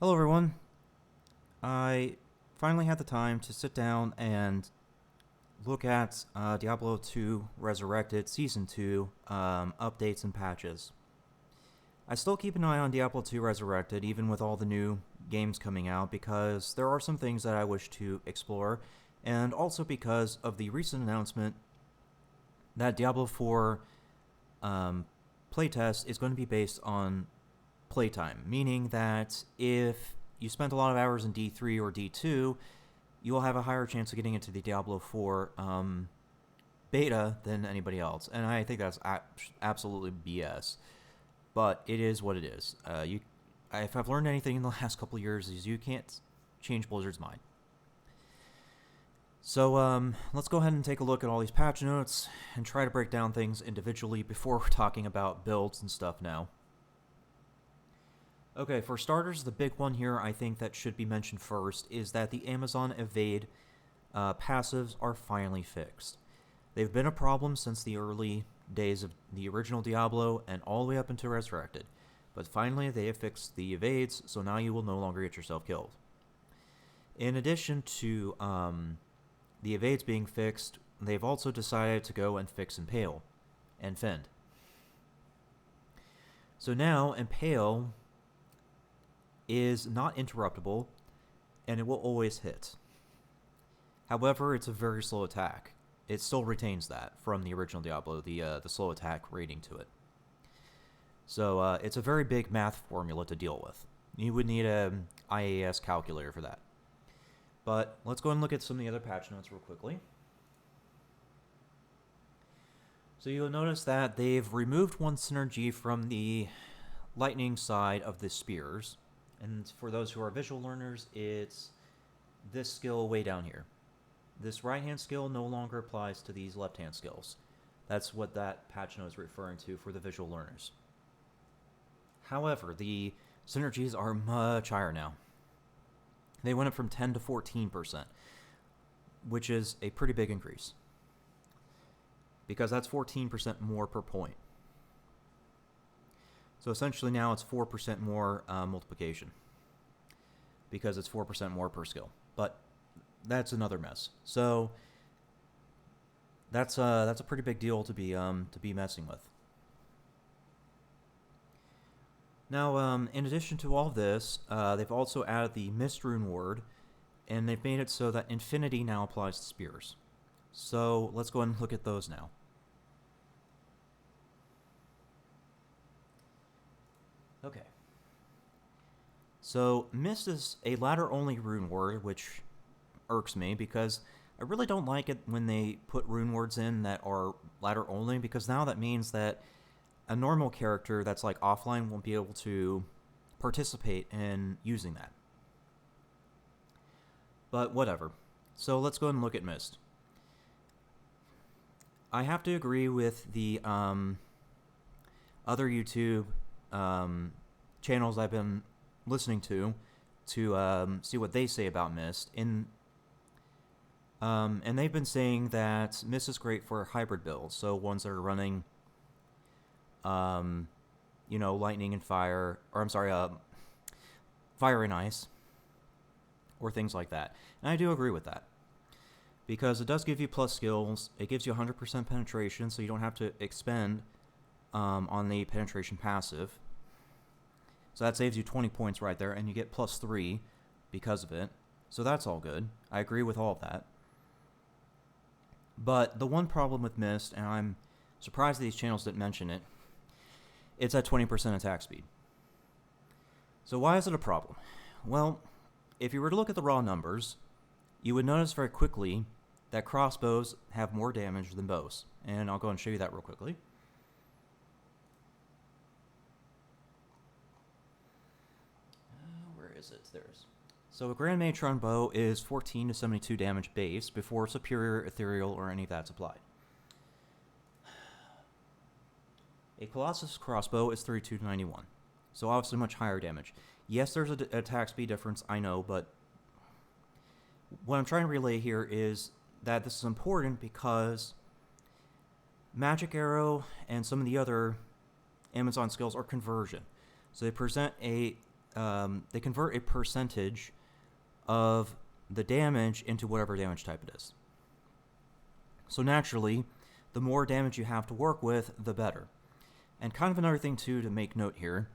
Hello everyone. I finally had the time to sit down and look at Diablo 2 Resurrected Season 2 updates and patches. I still keep an eye on Diablo 2 Resurrected even with all the new games coming out because there are some things that I wish to explore, and also because of the recent announcement that Diablo 4 playtest is going to be based on playtime, meaning that if you spent a lot of hours in D3 or D2, you will have a higher chance of getting into the Diablo 4 beta than anybody else. And I think that's absolutely BS. But it is what it is. If I've learned anything in the last couple of years, is you can't change Blizzard's mind. So let's go ahead and take a look at all these patch notes and try to break down things individually before we're talking about builds and stuff now. Okay, for starters, the big one here I think that should be mentioned first is that the Amazon Evade passives are finally fixed. They've been a problem since the early days of the original Diablo and all the way up into Resurrected, but finally they have fixed the evades, so now you will no longer get yourself killed. In addition to the evades being fixed, they've also decided to go and fix Impale and Fend. So now Impale is not interruptable, and it will always hit. However, it's a very slow attack. It still retains that from the original Diablo, the slow attack rating to it. So it's a very big math formula to deal with. You would need an IAS calculator for that. But let's go and look at some of the other patch notes real quickly. So you'll notice that they've removed one synergy from the lightning side of the spears. And for those who are visual learners, it's this skill way down here. This right-hand skill no longer applies to these left-hand skills. That's what that patch note is referring to for the visual learners. However, the synergies are much higher now. They went up from 10 to 14%, which is a pretty big increase, because that's 14% more per point. So essentially now it's 4% more multiplication, because it's 4% more per skill. But that's another mess. So that's a pretty big deal to be messing with. Now, in addition to all of this, they've also added the Mist Rune word, and they've made it so that Infinity now applies to spears. So let's go ahead and look at those now. Okay. So, Mist is a ladder-only rune word, which irks me, because I really don't like it when they put rune words in that are ladder-only, because now that means that a normal character that's like offline won't be able to participate in using that. But whatever. So let's go ahead and look at Mist. I have to agree with the other YouTube channels I've been listening to see what they say about Mist. And they've been saying that Mist is great for hybrid builds, so ones that are running, lightning and fire, or fire and ice, or things like that. And I do agree with that, because it does give you plus skills. It gives you 100% penetration, so you don't have to expend on the penetration passive. So that saves you 20 points right there, and you get plus 3 because of it. So that's all good. I agree with all of that. But the one problem with Mist, and I'm surprised these channels didn't mention it, it's at 20% attack speed. So why is it a problem? Well, if you were to look at the raw numbers, you would notice very quickly that crossbows have more damage than bows. And I'll go and show you that real quickly. Where is it? There's. So a Grand Matron bow is 14 to 72 damage base before superior, ethereal, or any of that's applied. A Colossus crossbow is 32 to 91, so obviously much higher damage. Yes, there's an attack speed difference, I know, but what I'm trying to relay here is that this is important because Magic Arrow and some of the other Amazon skills are conversion. So they present a they convert a percentage of the damage into whatever damage type it is. So naturally, the more damage you have to work with, the better. And kind of another thing too to make note here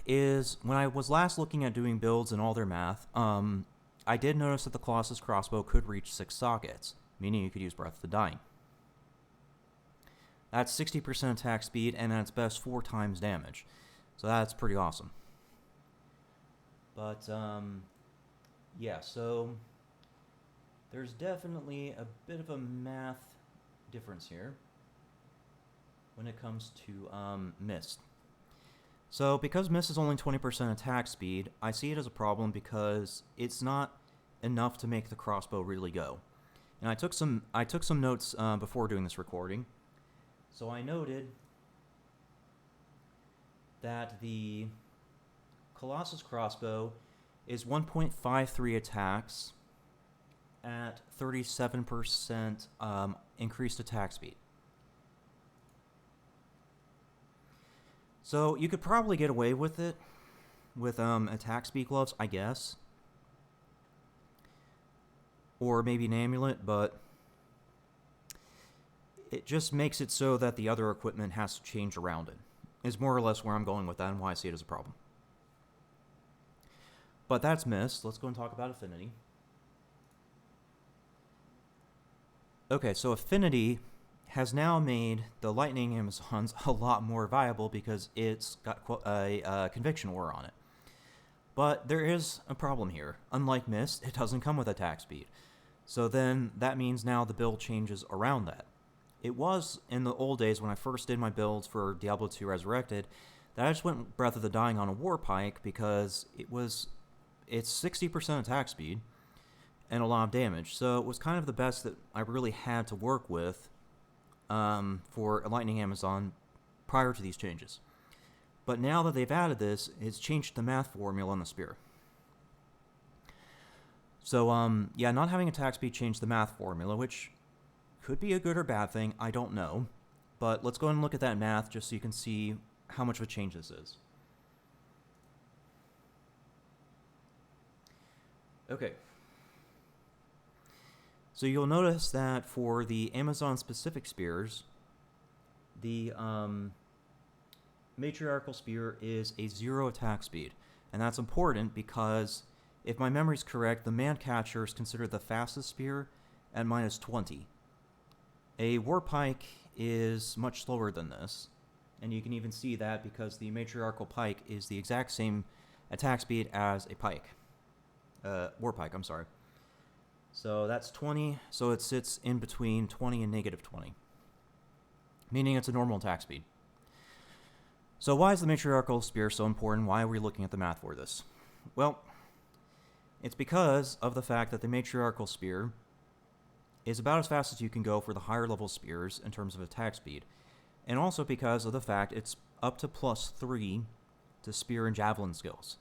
is when I was last looking at doing builds and all their math, I did notice that the Colossus crossbow could reach 6 sockets, meaning you could use Breath of the Dying. That's 60% attack speed, and at its best 4 times damage. So that's pretty awesome. But, yeah, so there's definitely a bit of a math difference here when it comes to Mist. So because Mist is only 20% attack speed, I see it as a problem because it's not enough to make the crossbow really go. And I took some notes before doing this recording. So I noted that the Colossus crossbow is 1.53 attacks at 37% increased attack speed. So you could probably get away with it with attack speed gloves, I guess. Or maybe an amulet, but it just makes it so that the other equipment has to change around it. Is more or less where I'm going with that and why I see it as a problem. But that's Mist. Let's go and talk about Affinity. Okay, so Affinity has now made the Lightning Amazons a lot more viable because it's got a Conviction Aura on it. But there is a problem here. Unlike Mist, it doesn't come with attack speed. So then that means now the build changes around that. It was in the old days when I first did my builds for Diablo 2 Resurrected that I just went Breath of the Dying on a War Pike because it's 60% attack speed and a lot of damage. So it was kind of the best that I really had to work with for a Lightning Amazon prior to these changes. But now that they've added this, it's changed the math formula on the spear. So, yeah, not having attack speed changed the math formula, which could be a good or bad thing, I don't know. But let's go ahead and look at that math just so you can see how much of a change this is. Okay. So you'll notice that for the Amazon-specific spears, the Matriarchal Spear is a 0 attack speed. And that's important because, if my memory's correct, the Mancatcher is considered the fastest spear at -20. A Warpike is much slower than this, and you can even see that because the Matriarchal Pike is the exact same attack speed as a pike. Warpike, I'm sorry. So that's 20, so it sits in between 20 and -20, meaning it's a normal attack speed. So why is the Matriarchal Spear so important? Why are we looking at the math for this? Well, it's because of the fact that the Matriarchal Spear is about as fast as you can go for the higher level spears in terms of attack speed, and also because of the fact it's up to +3 to spear and javelin skills.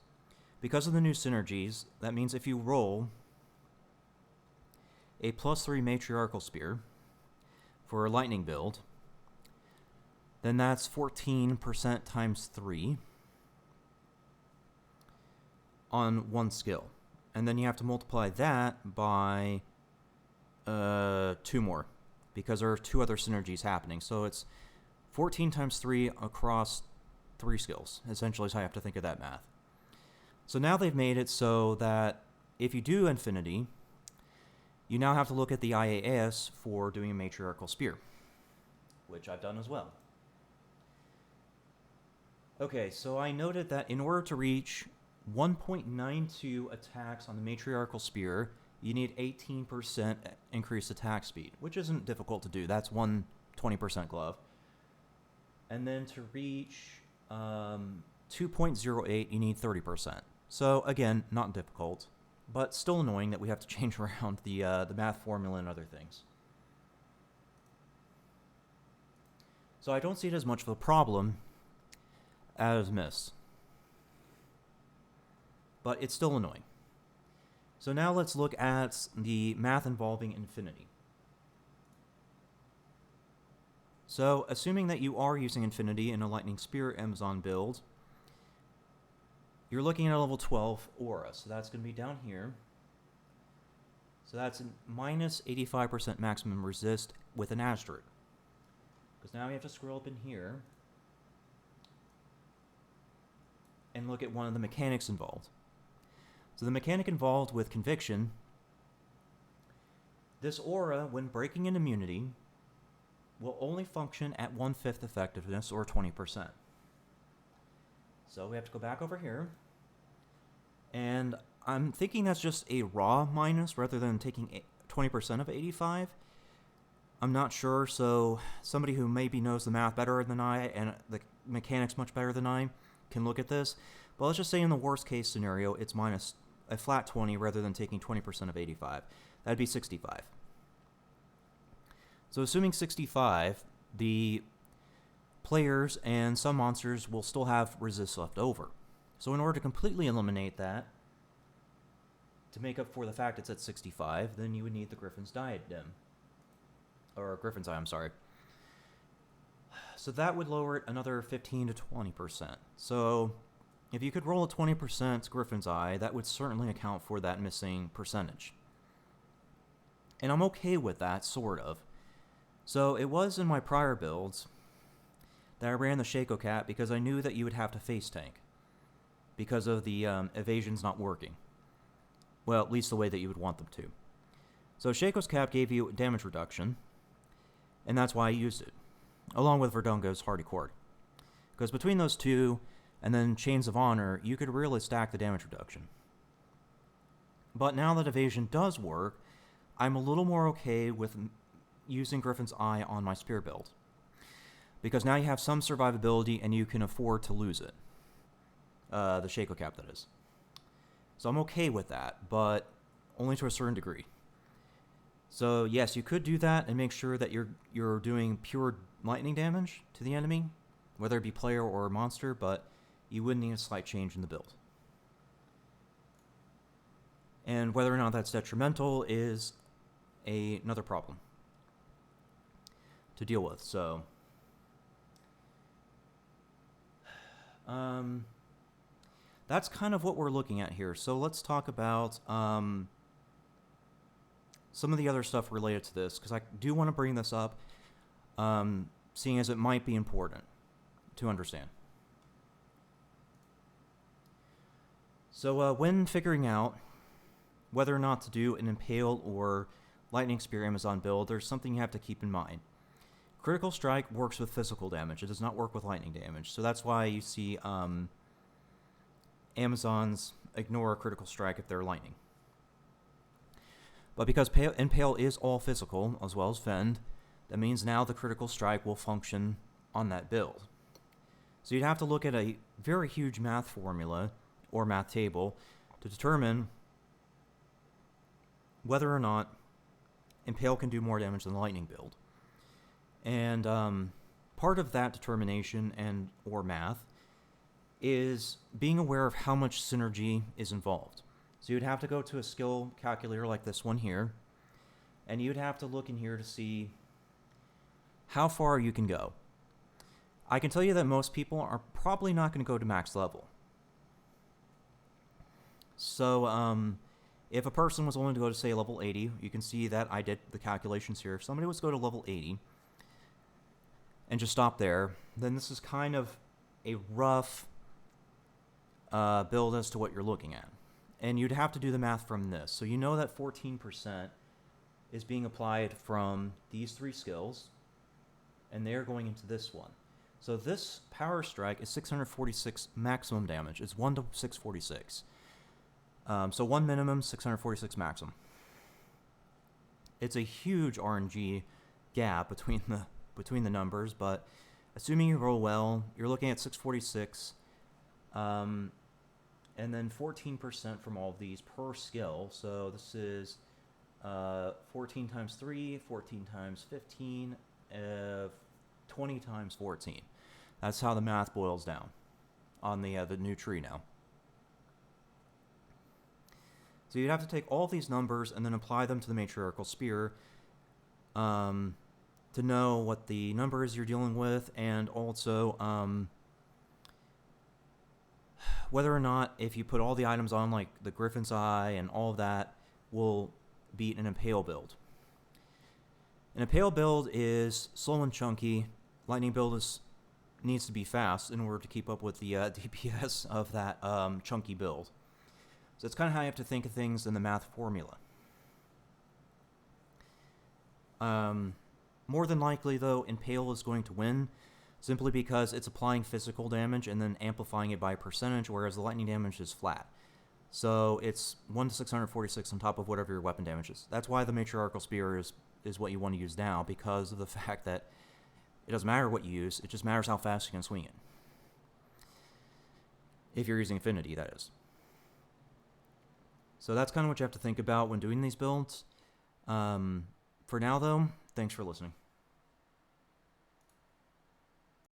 Because of the new synergies, that means if you roll a +3 Matriarchal Spear for a lightning build, then that's 14% times 3 on one skill. And then you have to multiply that by 2 more, because there are 2 other synergies happening. So it's 14 times 3 across 3 skills, essentially is how you have to think of that math. So now they've made it so that if you do Infinity, you now have to look at the IAS for doing a Matriarchal Spear, which I've done as well. Okay, so I noted that in order to reach 1.92 attacks on the Matriarchal Spear, you need 18% increased attack speed, which isn't difficult to do. That's one 20% glove. And then to reach 2.08, you need 30%. So again, not difficult, but still annoying that we have to change around the math formula and other things. So I don't see it as much of a problem as Mist, but it's still annoying. So now let's look at the math involving Infinity. So assuming that you are using Infinity in a Lightning Spear Amazon build, you're looking at a level 12 aura, so that's going to be down here. So that's a minus 85% maximum resist with an asterisk. Because now we have to scroll up in here and look at one of the mechanics involved. So the mechanic involved with Conviction, this aura, when breaking an immunity, will only function at 1/5 effectiveness, or 20%. So we have to go back over here, and I'm thinking that's just a raw minus rather than taking 20% of 85. I'm not sure, so somebody who maybe knows the math better than I and the mechanics much better than I can look at this. But let's just say in the worst case scenario, it's minus a flat 20 rather than taking 20% of 85. That'd be 65. So assuming 65, the players and some monsters will still have resist left over. So in order to completely eliminate that, to make up for the fact it's at 65, then you would need the Griffon's diadem. Or Griffon's eye, I'm sorry. So that would lower it another 15 to 20%. So if you could roll a 20% Griffon's eye, that would certainly account for that missing percentage. And I'm okay with that, sort of. So it was in my prior builds that I ran the Shaco Cat because I knew that you would have to face tank because of the evasions not working. Well, at least the way that you would want them to. So Shaco's Cap gave you damage reduction, and that's why I used it, along with Verdunga's Hardy Cord. Because between those two, and then Chains of Honor, you could really stack the damage reduction. But now that evasion does work, I'm a little more okay with using Griffon's Eye on my spear build. Because now you have some survivability, and you can afford to lose it. The Shaco Cap, that is. So I'm okay with that, but only to a certain degree. So yes, you could do that and make sure that you're doing pure lightning damage to the enemy, whether it be player or monster, but you would need a slight change in the build. And whether or not that's detrimental is another problem to deal with. So that's kind of what we're looking at here. So let's talk about some of the other stuff related to this, because I do want to bring this up, seeing as it might be important to understand. So when figuring out whether or not to do an Impale or Lightning Spear Amazon build, there's something you have to keep in mind. Critical Strike works with physical damage. It does not work with lightning damage. So that's why you see Amazons ignore a Critical Strike if they're lightning. But because Impale is all physical, as well as Fend, that means now the Critical Strike will function on that build. So you'd have to look at a very huge math formula, or math table, to determine whether or not Impale can do more damage than the lightning build. And part of that determination and or math is being aware of how much synergy is involved. So you'd have to go to a skill calculator like this one here, and you'd have to look in here to see how far you can go. I can tell you that most people are probably not going to go to max level. So if a person was willing to go to, say, level 80, you can see that I did the calculations here. If somebody was to go to level 80 and just stop there, then this is kind of a rough build as to what you're looking at. And you'd have to do the math from this. So you know that 14% is being applied from these three skills, and they're going into this one. So this Power Strike is 646 maximum damage. It's 1 to 646. So 1 minimum, 646 maximum. It's a huge RNG gap between the numbers, but assuming you roll well, you're looking at 646, and then 14% from all of these per skill. So this is 14 times 3, 14 times 15, 20 times 14. That's how the math boils down on the new tree now. So you'd have to take all these numbers and then apply them to the matriarchal spear to know what the number is you're dealing with, and also whether or not if you put all the items on, like the Griffon's Eye and all of that, will beat an Impale build. An Impale build is slow and chunky. Lightning build needs to be fast in order to keep up with the DPS of that chunky build. So it's kind of how you have to think of things in the math formula. More than likely, though, Impale is going to win, simply because it's applying physical damage and then amplifying it by a percentage, whereas the lightning damage is flat. So it's 1 to 646 on top of whatever your weapon damage is. That's why the Matriarchal Spear is what you want to use now, because of the fact that it doesn't matter what you use, it just matters how fast you can swing it. If you're using Affinity, that is. So that's kind of what you have to think about when doing these builds. For now, though, thanks for listening.